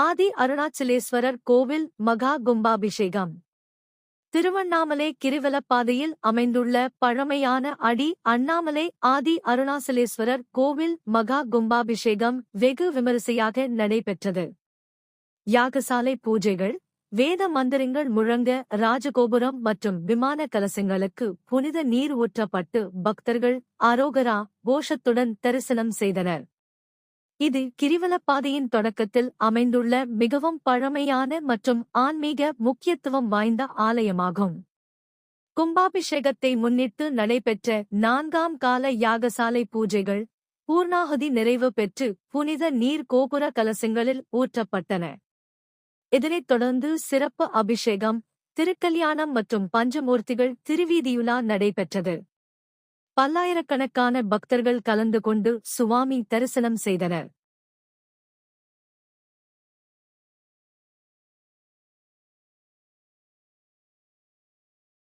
ஆதி அருணாச்சலேஸ்வரர் கோவில் மகா கும்பாபிஷேகம். திருவண்ணாமலை கிரிவலப்பாதையில் அமைந்துள்ள பழமையான அடி அண்ணாமலை ஆதி அருணாச்சலேஸ்வரர் கோவில் மகா கும்பாபிஷேகம் வெகு விமரிசையாக நடைபெற்றது. யாகசாலை பூஜைகள், வேத மந்திரங்கள் முழங்க ராஜகோபுரம் மற்றும் விமான கலசங்களுக்கு புனித நீர் ஊற்றப்பட்டு பக்தர்கள் அரோகரா கோஷத்துடன் தரிசனம் செய்தனர். இது கிரிவலப்பாதையின் தொடக்கத்தில் அமைந்துள்ள மிகவும் பழமையான மற்றும் ஆன்மீக முக்கியத்துவம் வாய்ந்த ஆலயமாகும். கும்பாபிஷேகத்தை முன்னிட்டு நடைபெற்ற 4ஆம் கால யாகசாலை பூஜைகள் பூர்ணாகுதி நிறைவு பெற்று புனித நீர் கோபுர கலசங்களில் ஊற்றப்பட்டன. இதனைத் தொடர்ந்து சிறப்பு அபிஷேகம், திருக்கல்யாணம் மற்றும் பஞ்சமூர்த்திகள் திருவீதியுலா நடைபெற்றது. பல்லாயிரக்கணக்கான பக்தர்கள் கலந்து கொண்டு சுவாமி தரிசனம் செய்தனர்.